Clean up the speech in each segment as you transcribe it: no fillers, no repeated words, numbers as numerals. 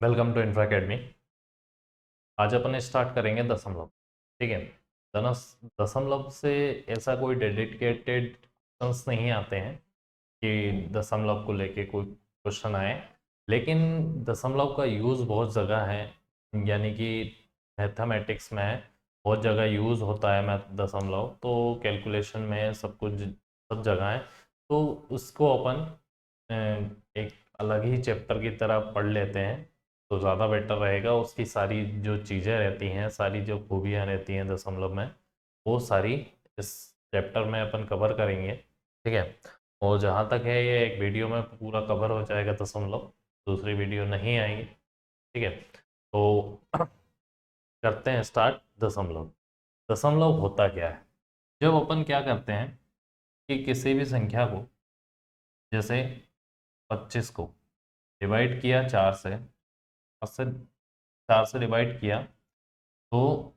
Welcome to infra academy. आज अपन start करेंगे दशमलव। ठीक है। दशमलव से ऐसा कोई डेडिकेटेड क्वेश्चंस नहीं आते हैं कि दशमलव को लेके कोई क्वेश्चन आए, लेकिन दशमलव का यूज़ बहुत जगह है, यानी कि मैथमेटिक्स में बहुत जगह यूज़ होता है। मैथ दशमलव तो कैलकुलेशन में सब कुछ सब जगह है। तो उसको अपन एक अलग ही चैप्टर की तरह पढ़ लेते हैं तो ज़्यादा बेटर रहेगा। उसकी सारी जो चीज़ें रहती हैं, सारी जो खूबियाँ रहती हैं दशमलव में, वो सारी इस चैप्टर में अपन कवर करेंगे। ठीक है। और जहाँ तक है ये एक वीडियो में पूरा कवर हो जाएगा दशमलव, दूसरी वीडियो नहीं आएगी। ठीक है। तो करते हैं स्टार्ट। दशमलव दशमलव होता क्या है? जब अपन क्या करते हैं कि किसी भी संख्या को, जैसे 25 को डिवाइड किया 4 से, 4 से डिवाइड किया तो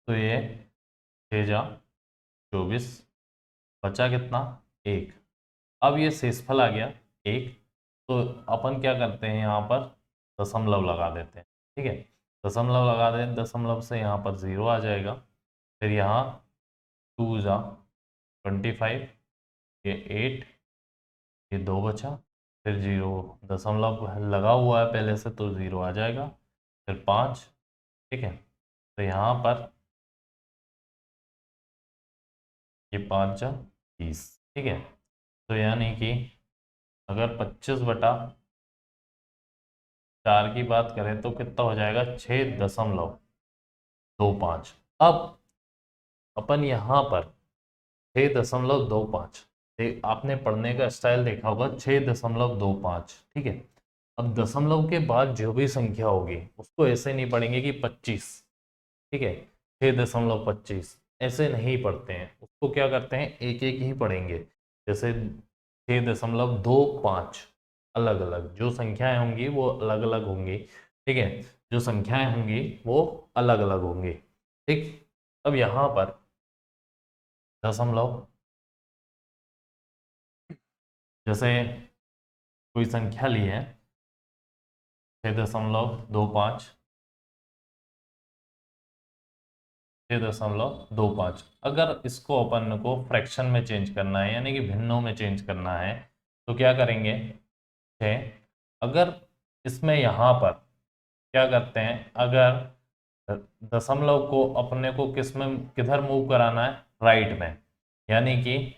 ये 6 जा 24, बचा कितना? 1। अब ये शेषफल आ गया 1, तो अपन क्या करते हैं, यहाँ पर दशमलव लगा देते हैं। ठीक है। दशमलव लगा दें, दशमलव से यहाँ पर 0 आ जाएगा। फिर यहाँ 2 जा 25, ये 8, ये 2 बचा, फिर 0, दशमलव लगा हुआ है पहले से तो 0 आ जाएगा। फिर 5। ठीक है। तो यहाँ पर ये 5 जा 30। ठीक है। तो यानी कि अगर 25/4 की बात करें तो कितना हो जाएगा? 6.25। अब अपन यहाँ पर 6.25, आपने पढ़ने का स्टाइल देखा होगा, 6.25। ठीक है। अब दशमलव के बाद जो भी संख्या होगी उसको ऐसे नहीं पढ़ेंगे कि 25। ठीक है। 6.25 ऐसे नहीं पढ़ते हैं, उसको क्या करते हैं, एक एक ही पढ़ेंगे। जैसे 6.25 अलग अलग जो संख्याएं होंगी वो अलग अलग होंगी। ठीक है। जो संख्याएं होंगी वो अलग अलग होंगी। ठीक। अब यहाँ पर दशमलव, जैसे कोई संख्या ली है 6.25, 6.25, अगर इसको अपन को फ्रैक्शन में चेंज करना है, यानी कि भिन्नों में चेंज करना है, तो क्या करेंगे? 6। अगर इसमें यहाँ पर क्या करते हैं, अगर दशमलव को अपने को किस में, किधर मूव कराना है? राइट में। यानी कि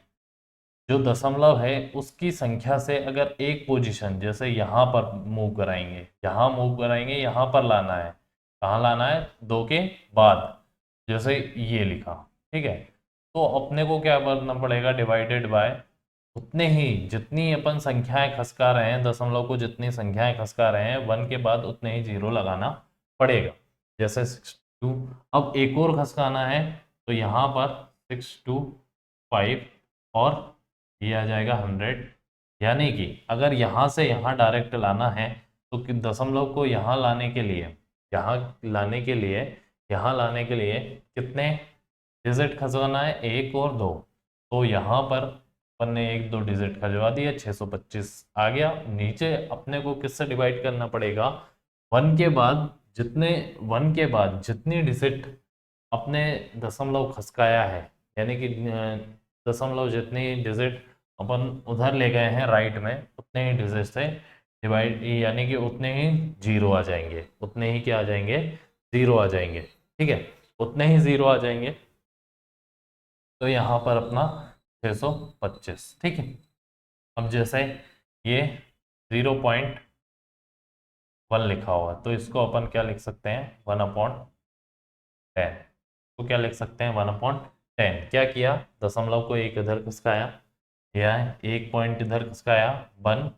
जो दशमलव है उसकी संख्या से अगर एक पोजीशन, जैसे यहाँ पर मूव कराएंगे, यहाँ मूव कराएंगे, यहाँ पर लाना है, कहाँ लाना है? 2 के बाद, जैसे ये लिखा। ठीक है। तो अपने को क्या करना पड़ेगा? डिवाइडेड बाय उतने ही, जितनी अपन संख्याएं खसका रहे हैं, दशमलव को जितनी संख्याएं खसका रहे हैं, 1 के बाद उतने ही 0 लगाना पड़ेगा। जैसे 62। अब एक और खसकाना है तो यहाँ पर 625 और ये आ जाएगा 100। यानी कि अगर यहाँ से यहाँ डायरेक्ट लाना है तो दशमलव को यहाँ लाने के लिए, यहाँ लाने के लिए, यहाँ लाने के लिए कितने डिजिट खसकाना है? 1 और 2। तो यहाँ पर अपन ने 1 2 डिजिट खजवा दिया, 625 आ गया। नीचे अपने को किससे डिवाइड करना पड़ेगा? 1 के बाद जितने, 1 के बाद जितनी डिजिट अपने दशमलव खसकाया है, यानी कि दशमलव जितनी डिजिट अपन उधर ले गए हैं राइट में, उतने ही डिजिट से डिवाइड, यानी कि उतने ही 0 आ जाएंगे, उतने ही क्या आ जाएंगे? 0 आ जाएंगे। ठीक है। उतने ही 0 आ जाएंगे। तो यहाँ पर अपना 625। ठीक है। अब जैसे ये 0.1 लिखा हुआ तो इसको अपन क्या लिख सकते हैं? 1/10। तो क्या लिख सकते हैं? 1/10। क्या किया? दशमलव को एक इधर खिसकाया, यह एक पॉइंट इधर खिसकाया, 1,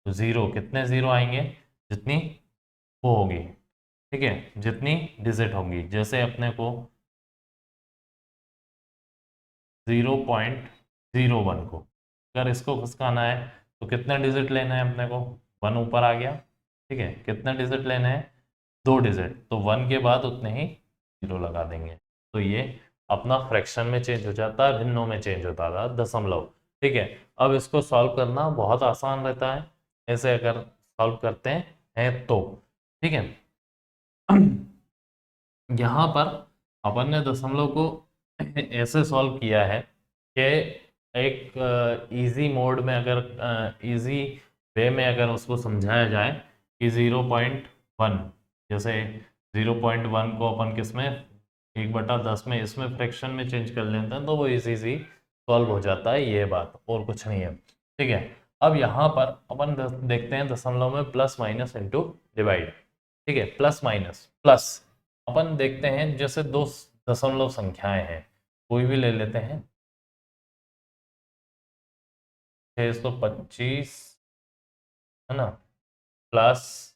तो 0, कितने 0 आएंगे? जितनी वो होगी। ठीक है। जितनी डिजिट होंगी, जैसे अपने को 0.01 को अगर इसको खिसकाना है तो कितने डिजिट लेना है अपने को? 1 ऊपर आ गया। ठीक है। कितने डिजिट लेने हैं? 2 डिजिट, तो 1 के बाद उतने ही 0 लगा देंगे। तो ये अपना फ्रैक्शन में चेंज हो जाता है, भिन्नों में चेंज होता था दशमलव। ठीक है। अब इसको सॉल्व करना बहुत आसान रहता है। ऐसे अगर सॉल्व करते हैं है तो, ठीक है। यहाँ पर अपन ने दशमलव को ऐसे सॉल्व किया है कि एक इजी मोड में, अगर इजी वे में अगर उसको समझाया जाए कि 0.1, जैसे 0.1 को अपन किस में 1/10 में इसमें फ्रैक्शन में चेंज कर लेते हैं तो वो इजी सी सॉल्व हो जाता है, ये बात और कुछ नहीं है, ठीक है। अब यहाँ पर अपन देखते हैं दशमलव में प्लस माइनस इंटू डिवाइड, ठीक है, प्लस माइनस प्लस। अपन देखते हैं जैसे दो दशमलव संख्याएं हैं, कोई भी ले लेते हैं, 625 है ना, प्लस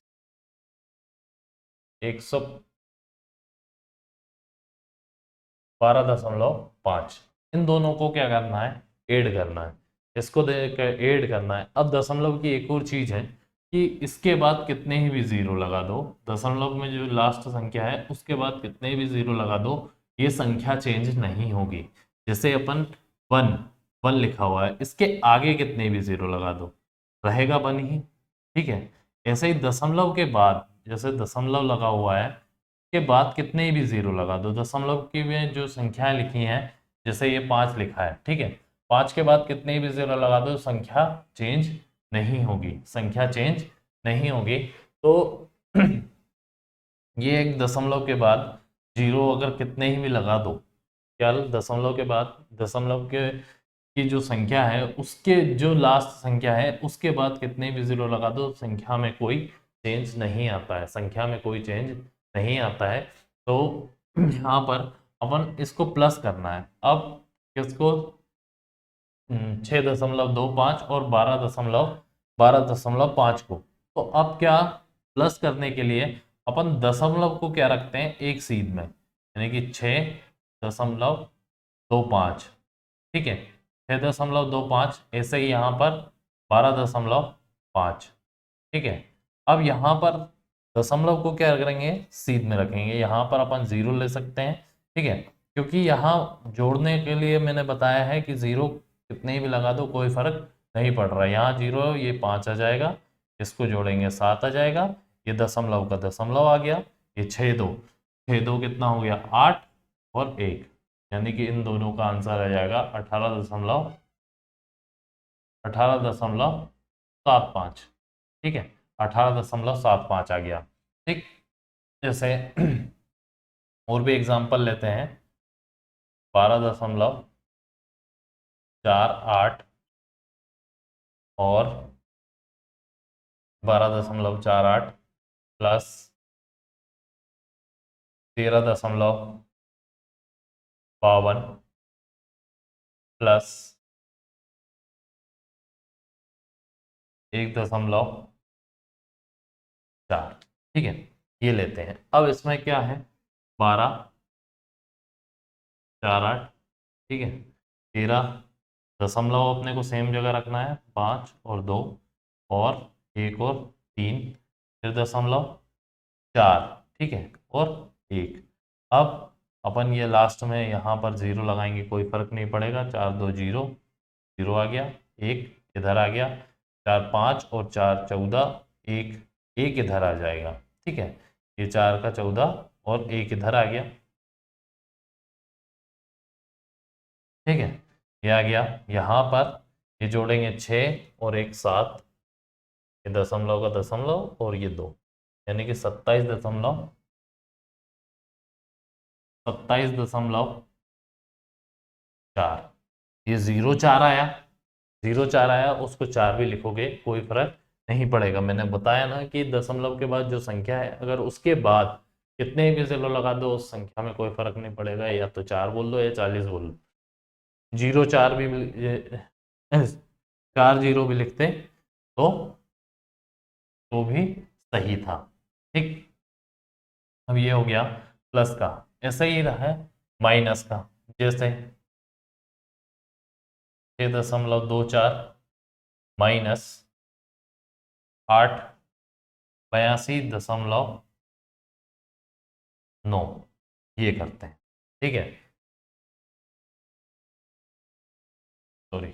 112.5, इन दोनों को क्या करना है, ऐड करना है, इसको देकर ऐड करना है। अब दशमलव की एक और चीज है कि इसके बाद कितने ही भी जीरो लगा दो, दशमलव में जो लास्ट संख्या है उसके बाद कितने भी जीरो लगा दो, ये संख्या चेंज नहीं होगी। जैसे अपन वन वन लिखा हुआ है, इसके आगे कितने भी जीरो लगा दो रहेगा वन ही, ठीक है। ऐसे ही दशमलव के बाद, जैसे दशमलव लगा हुआ है के बाद कितने भी जीरो लगा दो, दशमलव की में जो संख्याएं लिखी हैं, जैसे ये 5 लिखा है, ठीक है, 5 के बाद कितने भी जीरो लगा दो संख्या चेंज नहीं होगी, संख्या चेंज नहीं होगी। तो ये एक दशमलव के बाद जीरो अगर कितने ही भी लगा दो, क्या दशमलव के बाद दशमलव के की जो संख्या है उसके जो लास्ट संख्या है उसके बाद कितने भी जीरो लगा दो संख्या में कोई चेंज नहीं आता है, संख्या में कोई चेंज नहीं आता है। तो यहाँ पर अपन इसको प्लस करना है, अब किसको 6.25 और 12.5 को। तो अब क्या, प्लस करने के लिए अपन दशमलव को क्या रखते हैं एक सीध में, यानी कि 6.25, ठीक है, 6.25, ऐसे ही यहाँ पर 12.5, ठीक है। अब यहाँ पर दशमलव को क्या करेंगे, सीध में रखेंगे, यहाँ पर अपन जीरो ले सकते हैं, ठीक है, क्योंकि यहाँ जोड़ने के लिए मैंने बताया है कि जीरो कितने भी लगा दो कोई फर्क नहीं पड़ रहा है, यहाँ जीरो ये 5 आ जाएगा, इसको जोड़ेंगे 7 आ जाएगा, ये दशमलव का दशमलव आ गया, ये 6 2 कितना हो गया 8 और 1, यानी कि इन दोनों का आंसर आ जाएगा 18.75, ठीक है, 18.75 आ गया, ठीक। जैसे और भी एग्जांपल लेते हैं, 12.48 और 12.48 प्लस 13.52 प्लस 1.4, ठीक है, ये लेते हैं। अब इसमें क्या है 12.48, ठीक है, 13 दशमलव अपने को सेम जगह रखना है, 5 और 2 और 1 और 3, फिर दशमलव 4, ठीक है, और 1। अब अपन ये लास्ट में यहाँ पर जीरो लगाएंगे, कोई फर्क नहीं पड़ेगा, 4 2 जीरो, जीरो आ गया, 1 इधर आ गया, 4 5 और 4 14, 1 1 इधर आ जाएगा, ठीक है, ये 4 का 14 और 1 इधर आ गया, ठीक है, ये आ गया। यहाँ पर ये जोड़ेंगे 6 और 1 7, ये दशमलव का दशमलव और ये 2, यानी कि 27.4, ये 0 4 आया, 0 4 आया, उसको 4 भी लिखोगे कोई फर्क नहीं पड़ेगा। मैंने बताया ना कि दशमलव के बाद जो संख्या है अगर उसके बाद कितने भी जीरो लगा दो उस संख्या में कोई फर्क नहीं पड़ेगा, या तो 4 बोल दो या 40 बोल दो, 0 4 भी 4 जीरो भी लिखते तो भी सही था, ठीक। अब ये हो गया प्लस का, ऐसा ही रहा है माइनस का, जैसे 6.24 माइनस 8 82.9, ये करते हैं, ठीक है, सॉरी,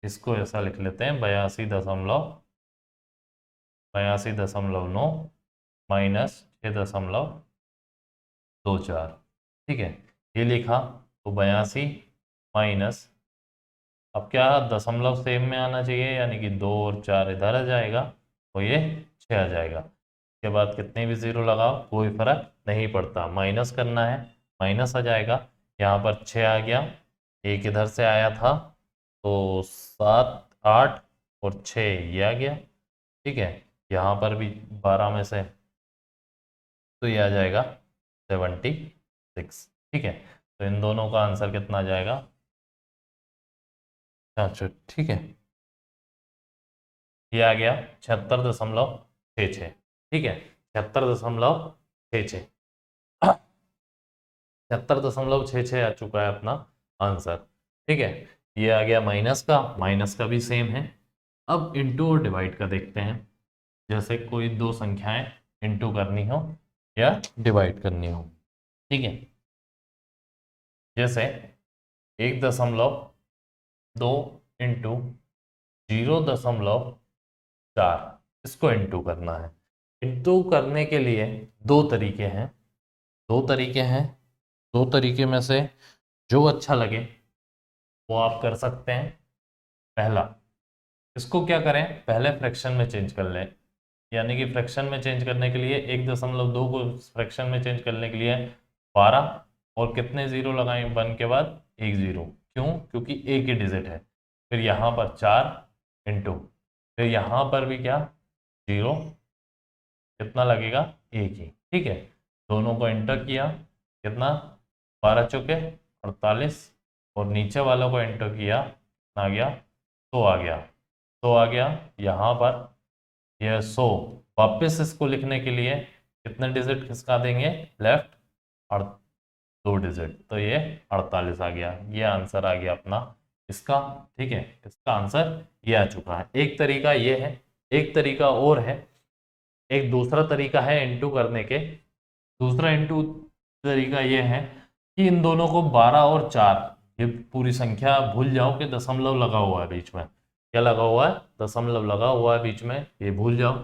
इसको ऐसा लिख लेते हैं 82.9 82.9 माइनस 6.24, ठीक है, ये लिखा। तो 82 माइनस, अब क्या दशमलव सेम में आना चाहिए, यानी कि 2 और 4 इधर आ जाएगा, तो ये 6 आ जाएगा। उसके बाद कितने भी ज़ीरो लगाओ कोई फर्क नहीं पड़ता, माइनस करना है, माइनस आ जाएगा। यहाँ पर 6 आ गया, एक इधर से आया था, तो 7 8 और 6 ये आ गया, ठीक है। यहाँ पर भी 12 में से, तो ये आ जाएगा 76, ठीक है। तो इन दोनों का आंसर कितना आ जाएगा, अच्छा ठीक है, ये आ गया 76.66, ठीक है, 76.66, 76.66 आ चुका है अपना आंसर, ठीक है। ये आ गया माइनस का भी सेम है। अब इंटू और डिवाइड का देखते हैं, जैसे कोई दो संख्याएं इंटू करनी हो या डिवाइड करनी हो, ठीक है। जैसे 1.2 इंटू 0.4, इसको इंटू करना है। इंटू करने के लिए दो तरीके हैं, दो तरीके हैं, दो तरीके में से जो अच्छा लगे वो आप कर सकते हैं। पहला, इसको क्या करें, पहले फ्रैक्शन में चेंज कर लें, यानी कि फ्रैक्शन में चेंज करने के लिए 1.2 को फ्रैक्शन में चेंज करने के लिए 12 और कितने जीरो लगाएं 1 के बाद, एक जीरो, क्यों, क्योंकि एक ही डिजिट है। फिर यहाँ पर 4 इंटू, फिर यहाँ पर भी क्या, जीरो, कितना लगेगा, एक ही, ठीक है। दोनों को एंटर किया, कितना, 12 चौके 48, और नीचे वालों को एंटर किया, कितना आ गया, 100 आ गया, 100 आ गया। यहाँ पर यह 100, वापस इसको लिखने के लिए कितने डिजिट खिसका देंगे लेफ्ट, और 2 डिजिट, तो ये 48 आ गया। ये आंसर आ गया अपना इसका, ठीक है, इसका आंसर ये आ चुका है। एक तरीका ये है, एक तरीका और है, एक दूसरा तरीका है इंटू करने के। दूसरा इंटू तरीका ये है कि इन दोनों को 12 और 4, ये पूरी संख्या भूल जाओ कि दशमलव लगा हुआ है बीच में, क्या लगा हुआ है, दशमलव लगा हुआ है बीच में, ये भूल जाओ।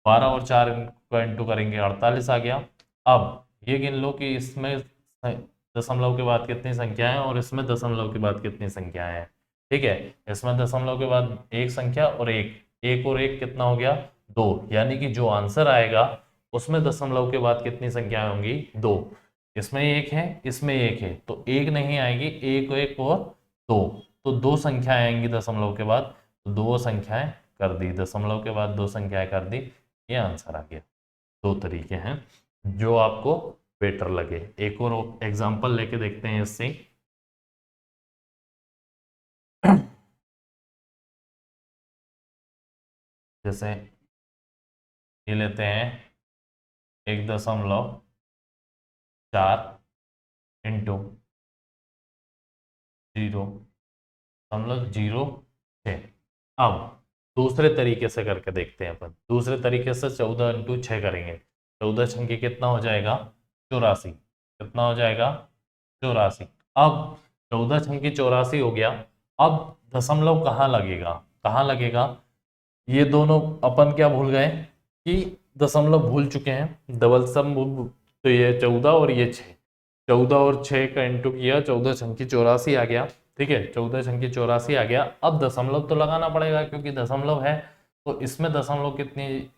12 और 4 का इंटू करेंगे 48 आ गया। अब ये गिन लो कि इसमें दशमलव के बाद कितनी संख्या है और इसमें दशमलव के बाद कितनी संख्या है, ठीक है। इसमें दशमलव के बाद एक संख्या और एक और एक कितना हो गया, 2, यानी कि जो आंसर आएगा उसमें दशमलव के बाद कितनी संख्याएं होंगी, 2। इसमें एक है, इसमें एक है, तो एक नहीं आएगी, एक एक और 2, तो 2 संख्याएं आएंगी दशमलव के बाद, तो 2 संख्याएं कर दी, दशमलव के बाद 2 संख्याएं कर दी, ये आंसर आ गया। दो तरीके हैं, जो आपको बेटर लगे। एक और एग्जांपल लेके देखते हैं इससे। जैसे ये लेते हैं 1.4 इंटू 0.06। अब दूसरे तरीके से करके देखते हैं अपन, दूसरे तरीके से 14 इंटू 6 करेंगे। 14 छंके कितना हो जाएगा, 84, कितना हो जाएगा, 84। अब 14 छंके 84 हो गया। अब दशमलव कहाँ लगेगा, कहाँ लगेगा, ये दोनों अपन क्या भूल गए कि दशमलव भूल चुके हैं, डबल सम, तो ये 14 और ये 6, 14 और 6 का इंटू किया, 14 छंकी 84 आ गया, ठीक है, 14 छंकी 84 आ गया। अब दशमलव तो लगाना पड़ेगा क्योंकि दशमलव है, तो इसमें दशमलव कितनी,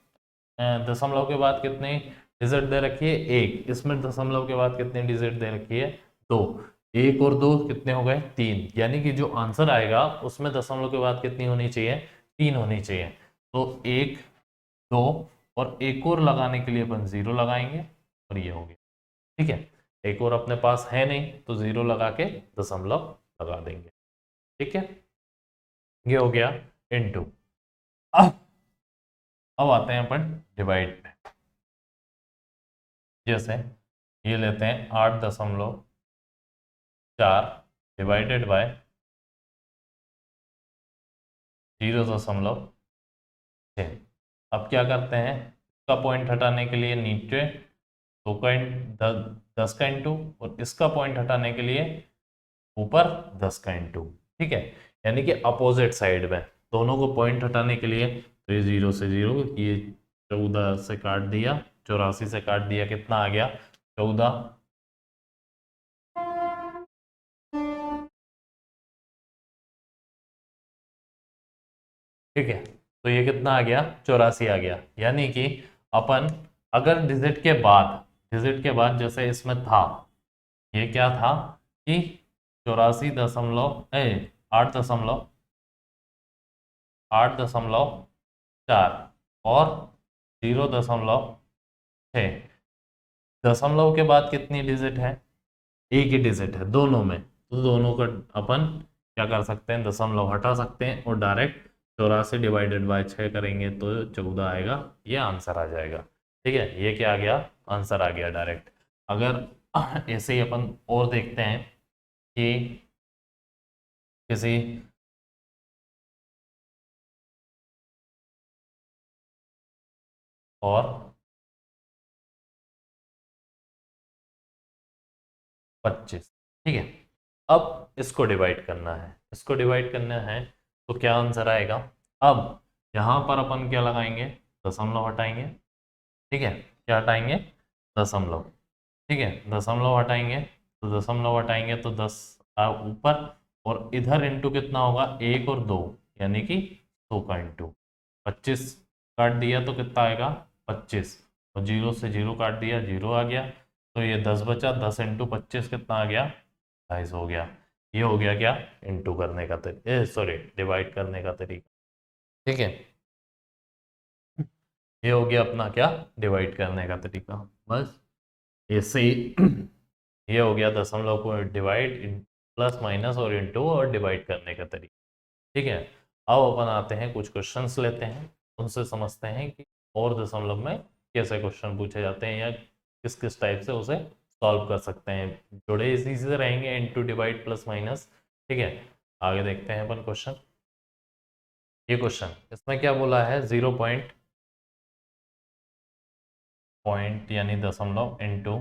दशमलव के बाद कितनी डिजिट दे रखी है, एक, इसमें दशमलव के बाद कितनी डिजिट दे रखी है, 2, एक और 2 कितने हो गए, 3, यानी कि जो आंसर आएगा उसमें दशमलव के बाद कितनी होनी चाहिए, 3 होनी चाहिए। तो 1 2 और एक और लगाने के लिए अपन 0 लगाएंगे और ये हो गया, ठीक है। एक और अपने पास है नहीं तो 0 लगा के दशमलव लगा देंगे, ठीक है। ये हो गया इनटू। अब आते हैं अपन डिवाइड पे। जैसे ये लेते हैं 8.4 डिवाइडेड बाय 0.6। अब क्या करते हैं, इसका पॉइंट हटाने के लिए नीचे 2 का 10 का इंटू, और इसका पॉइंट हटाने के लिए ऊपर 10 का इंटू, ठीक है, यानी कि अपोजिट साइड में, दोनों को पॉइंट हटाने के लिए, तो ये 0 से 0, ये 14 से काट दिया, 84 से काट दिया, कितना आ गया? 14। ठीक है, तो ये कितना आ गया? 84 आ गया। यानी कि अपन अगर डिजिट के बाद जैसे इसमें था, ये क्या था कि 84 दशमलव 8.4 और 0.6। दशमलव के बाद कितनी डिजिट है? एक ही डिजिट है दोनों में, तो दोनों का अपन क्या कर सकते हैं? दशमलव हटा सकते हैं और डायरेक्ट 84 ÷ 6 करेंगे तो 14 आएगा। ये आंसर आ जाएगा। ठीक है, ये क्या आ गया? आंसर आ गया डायरेक्ट। अगर ऐसे ही अपन और देखते हैं कि किसी और 25। ठीक है, अब इसको डिवाइड करना है, इसको डिवाइड करना है तो क्या आंसर आएगा? अब यहाँ पर अपन क्या लगाएंगे? दशमलव हटाएंगे। ठीक है, क्या हटाएंगे? दशमलव। ठीक है, दशमलव हटाएंगे तो दशमलव हटाएंगे तो 10 ऊपर, और इधर इंटू कितना होगा? 1 और 2, यानी कि 100 का इंटू 25 काट दिया तो कितना आएगा? 25। और 0 से 0 काट दिया, 0 आ गया। तो ये 10 बचा, 10 इंटू 25 कितना आ गया? 250 हो गया। ये हो गया क्या? इंटू करने का तरीका, सॉरी डिवाइड करने का तरीका। ठीक है, ये हो गया अपना क्या? डिवाइड करने का तरीका। बस ऐसे ही ये हो गया दशमलव को डिवाइड, प्लस माइनस और इंटू और डिवाइड करने का तरीका। ठीक है, अब अपन आते हैं कुछ क्वेश्चंस लेते हैं, उनसे समझते हैं कि और दशमलव में कैसे क्वेश्चन पूछे जाते हैं या किस किस टाइप से उसे सॉल्व कर सकते हैं। जुड़े इसी से रहेंगे, इंटू डिवाइड प्लस माइनस। ठीक है, आगे देखते हैं अपन क्वेश्चन। ये क्वेश्चन इसमें क्या बोला है? 0 पॉइंट यानी दशमलव इंटू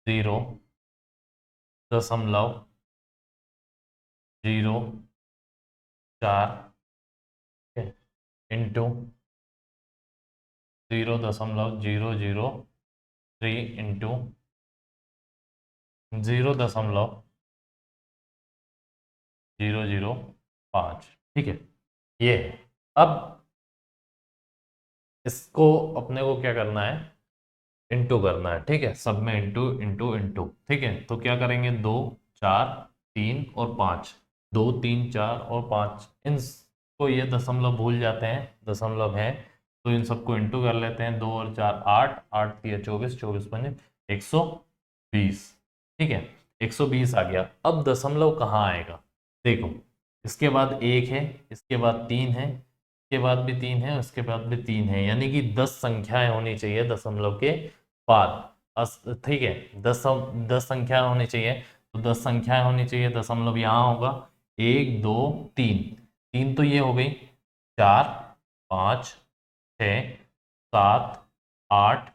0.04 इंटू 0.003 इंटू 0.005। ठीक है, ये है। अब इसको अपने को क्या करना है? इंटू करना है। ठीक है, सब में इंटू इंटू इंटू। ठीक है, तो क्या करेंगे? 2, 4, 3 और 5। 2, 3, 4 और 5, इन को ये दशमलव भूल जाते हैं, दशमलव है तो इन सबको इंटू कर लेते हैं। 2 और 4 8, 8 3 24, 24 5 120। ठीक है, 120 आ गया। अब दशमलव कहाँ आएगा? देखो, इसके बाद 1 है, इसके बाद 3 है, इसके बाद भी 3 है, उसके बाद भी 3 है, यानी कि 10 संख्याएं होनी चाहिए दशमलव के बाद। ठीक है, 10 संख्याएं होनी चाहिए, तो 10 संख्याएं होनी चाहिए। दशमलव यहाँ होगा 1 2 3, 3 तो ये हो गई, 4 5 6 7 8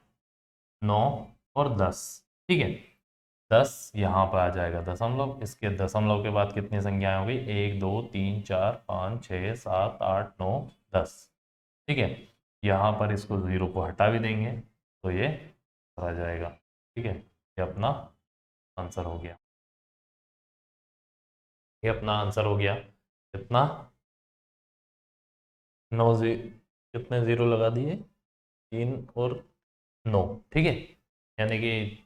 9 और 10। ठीक है, 10 यहाँ पर आ जाएगा दशमलव, इसके दशमलव के बाद कितनी संख्याएं हो गई? 1 2 3 4 5 6 7 8 9 10। ठीक है, यहाँ पर इसको 0 को हटा भी देंगे तो ये आ जाएगा। ठीक है, ये अपना आंसर हो गया। ये अपना आंसर हो गया। कितना? 9 कितने ज़ीरो लगा दिए? 3 और 9। ठीक है, यानी कि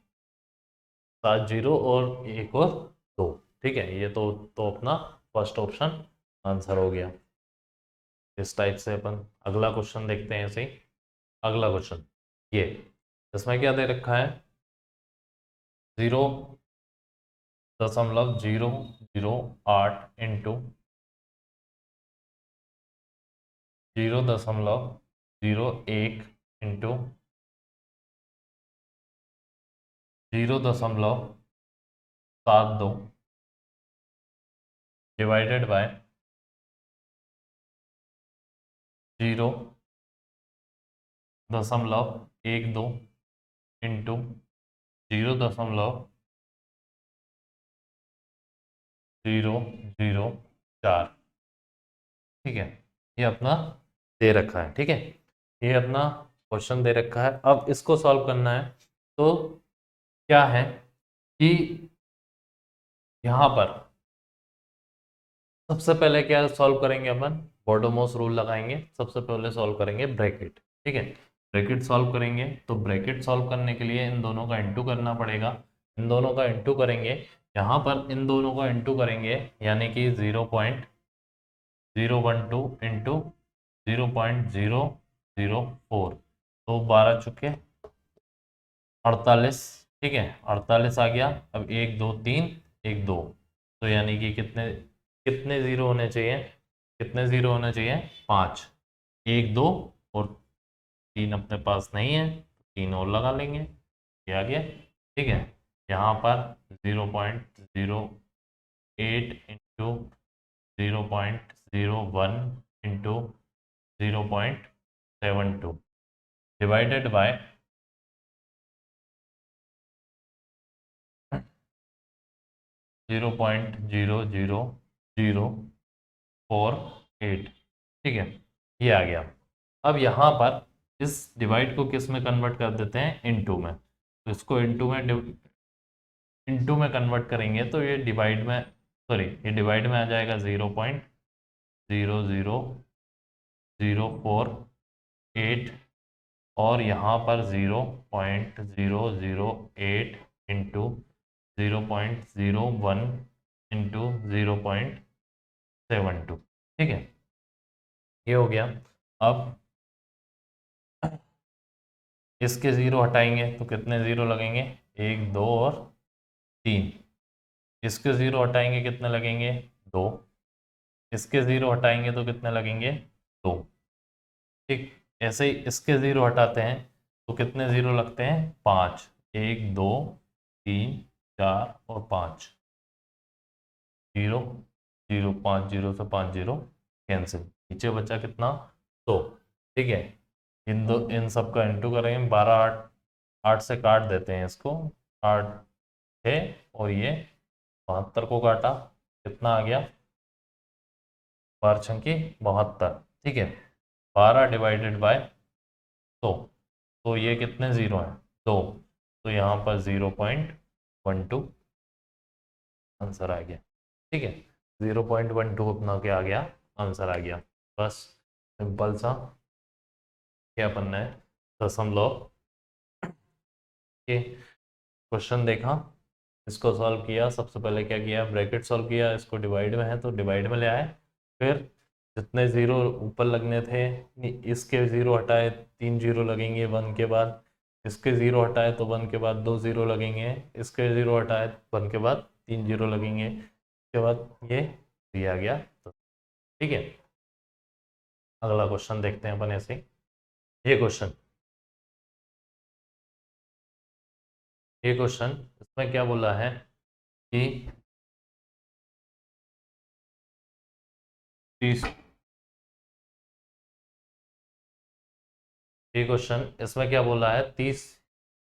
7 जीरो और 1 और 2। ठीक है, ये तो अपना फर्स्ट ऑप्शन आंसर हो गया। इस टाइप से अपन अगला क्वेश्चन देखते हैं। ऐसे ही अगला क्वेश्चन ये, इसमें क्या दे रखा है? 0.008 into 0.01 into 0.72 divided by 0.12 into 0.004। ठीक है, ये अपना दे रखा है। ठीक है, ये अपना क्वेश्चन दे रखा है, अब इसको सॉल्व करना है। तो क्या है कि यहाँ पर सबसे पहले क्या सॉल्व करेंगे अपन, बॉडोमोस रूल लगाएंगे। सबसे पहले सॉल्व करेंगे ब्रैकेट, ठीक है। ब्रैकेट सॉल्व करेंगे तो ब्रैकेट सॉल्व करने के लिए इन दोनों का इंटू करना पड़ेगा। इन दोनों का इंटू करेंगे, यहाँ पर इन दोनों का इंटू करेंगे, यानी कि 0.012 इंटू 0.004, तो 12 चुके 48, ठीक है। 48 आ गया। अब 1 2 3 1 2, तो यानी कि कितने कितने ज़ीरो होने चाहिए, कितने ज़ीरो होने चाहिए, 5। 1 2 और 3 अपने पास नहीं है, 3 और लगा लेंगे, ये आ गया, ठीक है। यहाँ पर 0.08 इंटू 0.01 इंटू 0.72 डिवाइडेड बाय 0.00048, ठीक है, ये आ गया। अब यहाँ पर इस डिवाइड को किस में कन्वर्ट कर देते हैं, इनटू में। तो इसको इनटू में कन्वर्ट करेंगे तो ये डिवाइड में, सॉरी, ये डिवाइड में आ जाएगा 0.00048, और यहाँ पर 0.008 इंटू 0.01 इंटू 0.72, ठीक है, ये हो गया। अब इसके ज़ीरो हटाएंगे तो कितने ज़ीरो लगेंगे, 1 2 और 3। इसके ज़ीरो हटाएंगे कितने लगेंगे, 2। इसके ज़ीरो हटाएंगे तो कितने लगेंगे, 2, ठीक। ऐसे ही इसके ज़ीरो हटाते हैं तो कितने ज़ीरो लगते हैं, 5। 1 2 3 4 और 5, 0 0, 5 0 से 5 0 कैंसिल, नीचे बचा कितना, 100, ठीक है। इन सब का इंटू करेंगे, 12 8, 8 से काट देते हैं इसको, 8 है, और ये 72 को काटा, कितना आ गया, 12 छंकी 72, ठीक है। 12 डिवाइडेड बाय 100, तो ये कितने ज़ीरो हैं, 2, तो यहाँ पर 0.12 आंसर आ गया, ठीक है। 0.12 अपना क्या आ गया, आंसर आ गया। बस सिंपल सा क्या बनना है, दशमलव के क्वेश्चन देखा, इसको सॉल्व किया। सबसे पहले क्या किया, ब्रैकेट सॉल्व किया, इसको डिवाइड में है तो डिवाइड में ले आए, फिर जितने ज़ीरो ऊपर लगने थे इसके ज़ीरो हटाए, 3 जीरो लगेंगे 1 के बाद, इसके ज़ीरो हटाए तो 1 के बाद 2 ज़ीरो लगेंगे, इसके ज़ीरो हटाए 1 के बाद 3 जीरो लगेंगे, उसके बाद ये आ गया, तो ठीक है। अगला क्वेश्चन देखते हैं अपन ऐसे ही। ये क्वेश्चन इसमें क्या बोला है कि 30, ये क्वेश्चन इसमें क्या बोला है, 30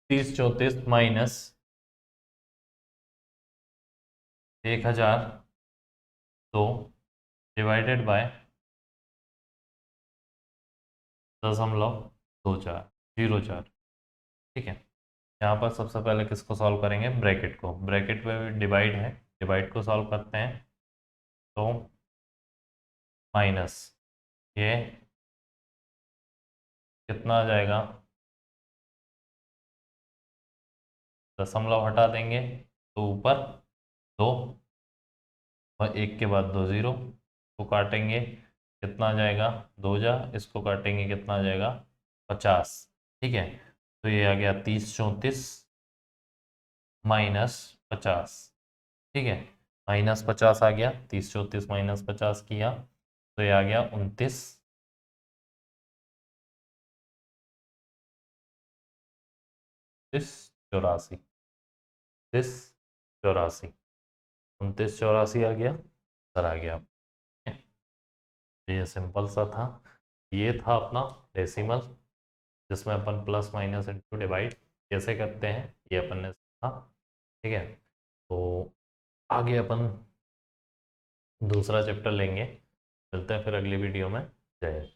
30 34 माइनस 1002 डिवाइडेड बाय 0.24, ठीक है। यहाँ पर सबसे पहले किसको सॉल्व करेंगे, ब्रैकेट को। ब्रैकेट में डिवाइड है, डिवाइड को सॉल्व करते हैं, तो माइनस ये कितना आ जाएगा, दशमलव हटा देंगे तो ऊपर 2 और 1 के बाद 2 ज़ीरो, को काटेंगे कितना आ जाएगा, 2 जा, इसको काटेंगे कितना आ जाएगा, 50, ठीक है। तो ये आ गया 30 34 माइनस 50, ठीक है। -50 आ गया, 30 34 -50 किया तो ये आ गया 29 84, 84 29 84 आ गया, सर आ गया। ये सिंपल सा था, ये था अपना डेसिमल, जिसमें अपन प्लस माइनस इंटू डिवाइड कैसे करते हैं ये अपन ने सीखा, ठीक है। तो आगे अपन दूसरा चैप्टर लेंगे, मिलते हैं फिर अगली वीडियो में। जय हिंद।